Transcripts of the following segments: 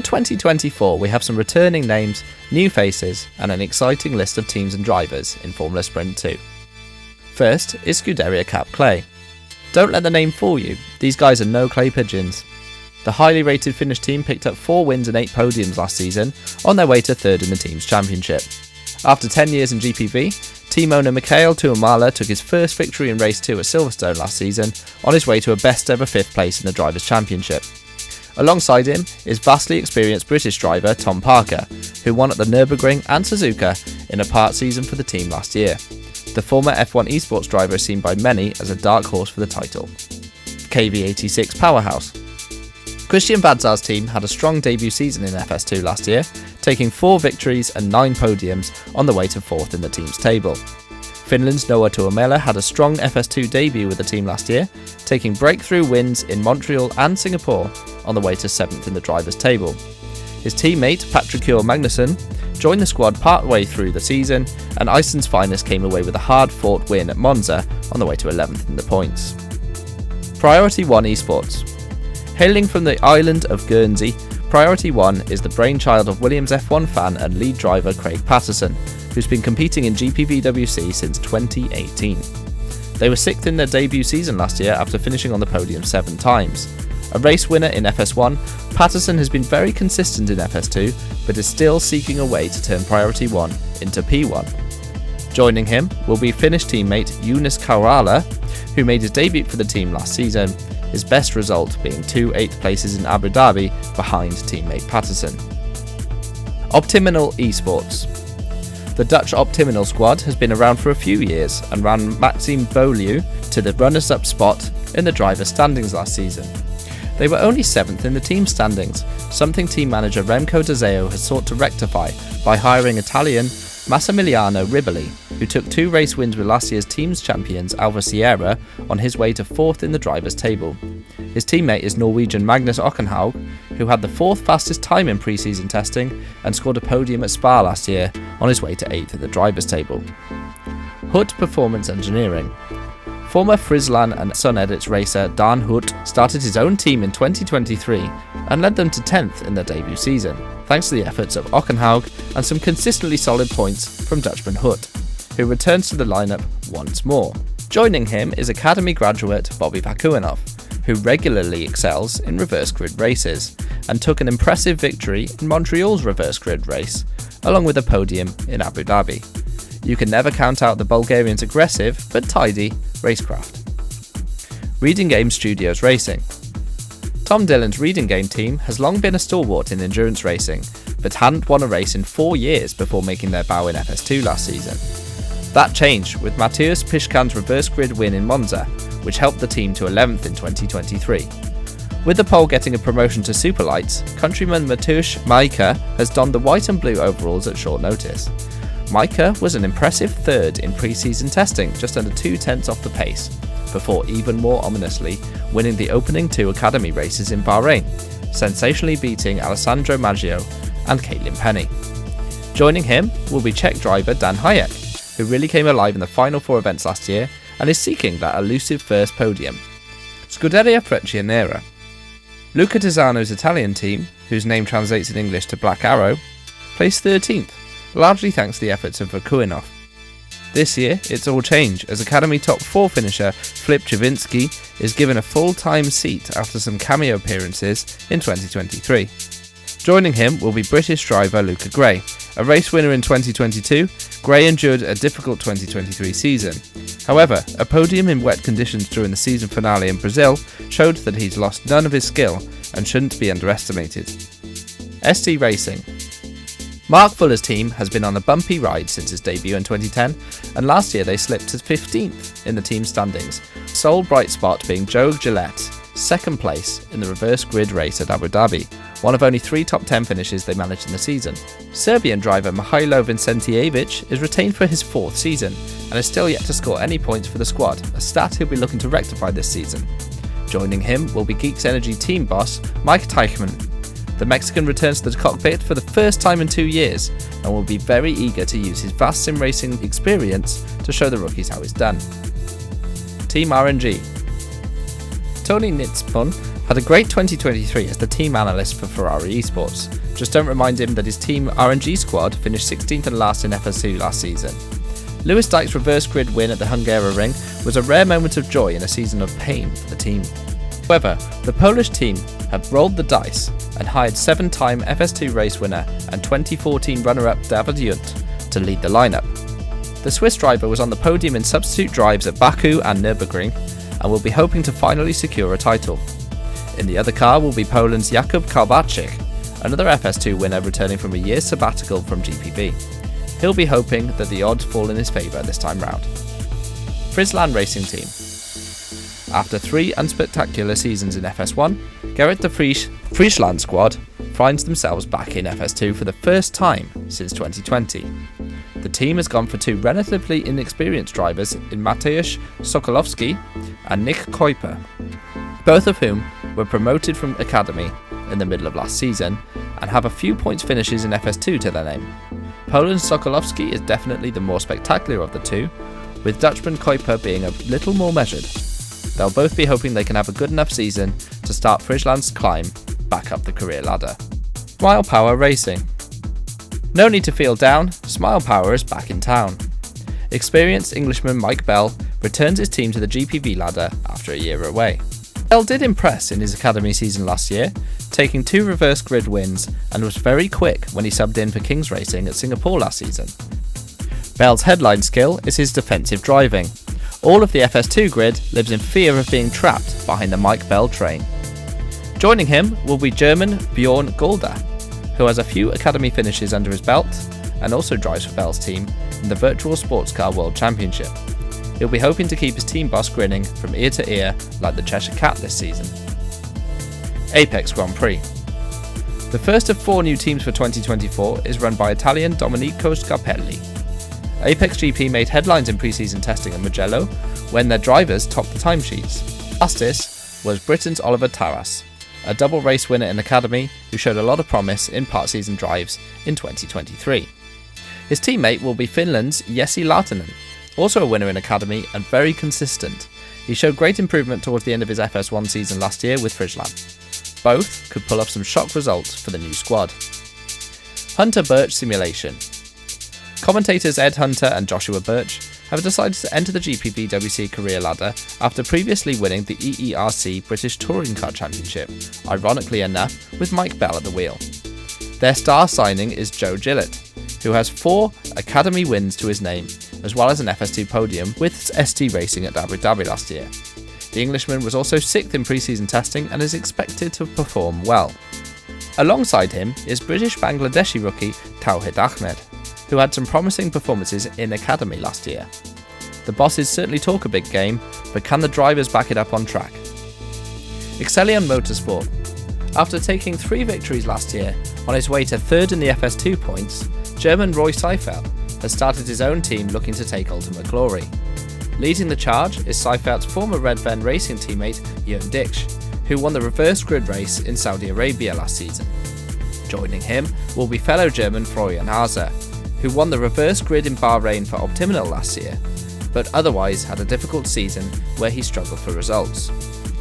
2024 we have some returning names, new faces and an exciting list of teams and drivers in Formula Sprint 2. First is Scuderia Cap Clay. Don't let the name fool you, these guys are no clay pigeons. The highly rated Finnish team picked up 4 wins and 8 podiums last season, on their way to 3rd in the team's championship. After 10 years in GPV, team owner Mikael Tuomala took his first victory in Race 2 at Silverstone last season, on his way to a best ever 5th place in the Drivers' Championship. Alongside him is vastly experienced British driver Tom Parker, who won at the Nürburgring and Suzuka in a part season for the team last year. The former One Esports driver is seen by many as a dark horse for the title. KV86 Powerhouse. Christian Badzar's team had a strong debut season in FS2 last year, taking 4 victories and 9 podiums on the way to 4th in the team's table. Finland's Noah Tuomela had a strong FS2 debut with the team last year, taking breakthrough wins in Montreal and Singapore on the way to 7th in the drivers' table. His teammate Patrick Magnusson joined the squad partway through the season, and Iceland's finest came away with a hard-fought win at Monza on the way to 11th in the points. Priority One Esports. Hailing from the island of Guernsey, Priority One is the brainchild of Williams F1 fan and lead driver Craig Patterson, who's been competing in GPVWC since 2018. They were 6th in their debut season last year after finishing on the podium 7 times. A race winner in FS1, Patterson has been very consistent in FS2, but is still seeking a way to turn Priority One into P1. Joining him will be Finnish teammate Jonas Kaurala, who made his debut for the team last season, his best result being 2 8th places in Abu Dhabi behind teammate Patterson. Optiminal Esports. The Dutch Optiminal squad has been around for a few years and ran Maxime Beaulieu to the runners-up spot in the driver's standings last season. They were only 7th in the team standings, something team manager Remco De Zeo has sought to rectify by hiring Italian Massimiliano Riboli, who took 2 race wins with last year's team's champions Alva Sierra on his way to 4th in the drivers' table. His teammate is Norwegian Magnus Ockenhaug, who had the 4th fastest time in pre-season testing and scored a podium at Spa last year on his way to 8th at the drivers' table. Hut Performance Engineering. Former Frisland and Sun Edits racer Dan Hut started his own team in 2023 and led them to 10th in their debut season, thanks to the efforts of Ockenhaug and some consistently solid points from Dutchman Hut, who returns to the lineup once more. Joining him is Academy graduate Bobby Vakuinov, who regularly excels in reverse grid races and took an impressive victory in Montreal's reverse grid race, along with a podium in Abu Dhabi. You can never count out the Bulgarian's aggressive but tidy Racecraft. Reading Game Studios Racing. Tom Dillon's Reading Game team has long been a stalwart in endurance racing, but hadn't won a race in 4 years before making their bow in FS2 last season. That changed with Mateusz Pishkan's reverse grid win in Monza, which helped the team to 11th in 2023. With the pole getting a promotion to Superlights, countryman Mateusz Majka has donned the white and blue overalls at short notice. Majka was an impressive 3rd in pre-season testing, just under 2/10 off the pace, before even more ominously winning the opening 2 Academy races in Bahrain, sensationally beating Alessandro Maggio and Caitlin Penny. Joining him will be Czech driver Dan Hayek, who really came alive in the final 4 events last year and is seeking that elusive first podium. Scuderia Fanera. Luca Tisano's Italian team, whose name translates in English to Black Arrow, placed 13th, largely thanks to the efforts of Vakuinov. This year, it's all changed as Academy top 4 finisher Filip Chavinsky is given a full-time seat after some cameo appearances in 2023. Joining him will be British driver Luca Gray. A race winner in 2022, Gray endured a difficult 2023 season. However, a podium in wet conditions during the season finale in Brazil showed that he's lost none of his skill and shouldn't be underestimated. ST Racing. Mark Fuller's team has been on a bumpy ride since his debut in 2010, and last year they slipped to 15th in the team standings, sole bright spot being Joe Gillette, 2nd place in the reverse grid race at Abu Dhabi, one of only 3 top 10 finishes they managed in the season. Serbian driver Mihailo Vincentijevic is retained for his 4th season, and is still yet to score any points for the squad, a stat he'll be looking to rectify this season. Joining him will be Geeks Energy team boss Mike Teichmann. The Mexican returns to the cockpit for the first time in 2 years and will be very eager to use his vast Simracing experience to show the rookies how it's done. Team RNG. Tony Nitzpon had a great 2023 as the team analyst for Ferrari Esports. Just don't remind him that his team RNG squad finished 16th and last in FS2 last season. Lewis Dyke's reverse grid win at the Hungaroring was a rare moment of joy in a season of pain for the team. However, the Polish team have rolled the dice and hired 7-time FS2 race winner and 2014 runner-up David Junt to lead the lineup. The Swiss driver was on the podium in substitute drives at Baku and Nürburgring and will be hoping to finally secure a title. In the other car will be Poland's Jakub Kowalczyk, another FS2 winner returning from a year's sabbatical from GPV. He'll be hoping that the odds fall in his favour this time round. Frisland Racing team. After 3 unspectacular seasons in FS1, Gerrit de Vries' Frisland squad finds themselves back in FS2 for the first time since 2020. The team has gone for 2 relatively inexperienced drivers in Mateusz Sokolowski and Nick Kuiper, both of whom were promoted from Academy in the middle of last season and have a few points finishes in FS2 to their name. Poland's Sokolowski is definitely the more spectacular of the two, with Dutchman Kuiper being a little more measured. They'll both be hoping they can have a good enough season to start Frisland's climb back up the career ladder. Smile Power Racing. No need to feel down, Smile Power is back in town. Experienced Englishman Mike Bell returns his team to the GPV ladder after a year away. Bell did impress in his academy season last year, taking 2 reverse grid wins and was very quick when he subbed in for Kings Racing at Singapore last season. Bell's headline skill is his defensive driving. All of the FS2 grid lives in fear of being trapped behind the Mike Bell train. Joining him will be German Bjorn Golda, who has a few academy finishes under his belt and also drives for Bell's team in the Virtual Sports Car World Championship. He'll be hoping to keep his team boss grinning from ear to ear like the Cheshire Cat this season. Apex Grand Prix. The first of 4 new teams for 2024 is run by Italian Domenico Scarpelli. Apex GP made headlines in pre-season testing at Mugello when their drivers topped the timesheets. Fastest was Britain's Oliver Taras, a double race winner in Academy who showed a lot of promise in part-season drives in 2023. His teammate will be Finland's Jesse Lahtinen, also a winner in Academy and very consistent. He showed great improvement towards the end of his FS1 season last year with Frisland. Both could pull off some shock results for the new squad. Hunter Birch Simulation. Commentators Ed Hunter and Joshua Birch have decided to enter the GPVWC career ladder after previously winning the EERC British Touring Car Championship, ironically enough with Mike Bell at the wheel. Their star signing is Joe Gillett, who has 4 Academy wins to his name, as well as an FS2 podium with ST Racing at Abu Dhabi last year. The Englishman was also 6th in pre-season testing and is expected to perform well. Alongside him is British-Bangladeshi rookie Tawhid Ahmed, who had some promising performances in Academy last year. The bosses certainly talk a big game, but can the drivers back it up on track? Exelion Motorsport. After taking 3 victories last year, on his way to 3rd in the FS2 points, German Roy Seifert has started his own team looking to take ultimate glory. Leading the charge is Seifert's former Red Ven Racing teammate Jörn Dix, who won the reverse grid race in Saudi Arabia last season. Joining him will be fellow German Florian Haase, who won the reverse grid in Bahrain for Optimal last year, but otherwise had a difficult season where he struggled for results.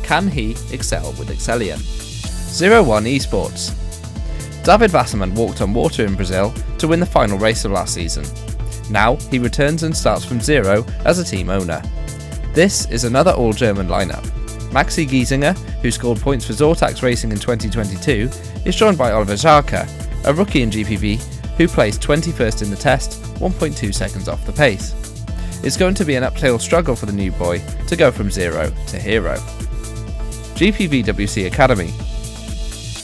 Can he excel with Exelion? One Esports. David Wasserman walked on water in Brazil to win the final race of last season. Now he returns and starts from 0 as a team owner. This is another all-German lineup. Maxi Giesinger, who scored points for Zortax Racing in 2022, is joined by Oliver Jarka, a rookie in GPV who placed 21st in the test, 1.2 seconds off the pace. It's going to be an uphill struggle for the new boy to go from 0 to hero. GPVWC Academy.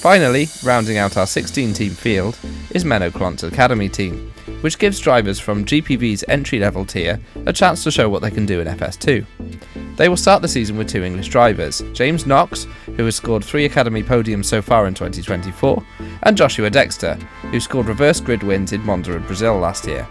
Finally, rounding out our 16-team field is Menno Klont's Academy team, which gives drivers from GPV's entry-level tier a chance to show what they can do in FS2. They will start the season with 2 English drivers, James Knox, who has scored 3 Academy podiums so far in 2024, and Joshua Dexter, who scored reverse grid wins in Monza and Brazil last year.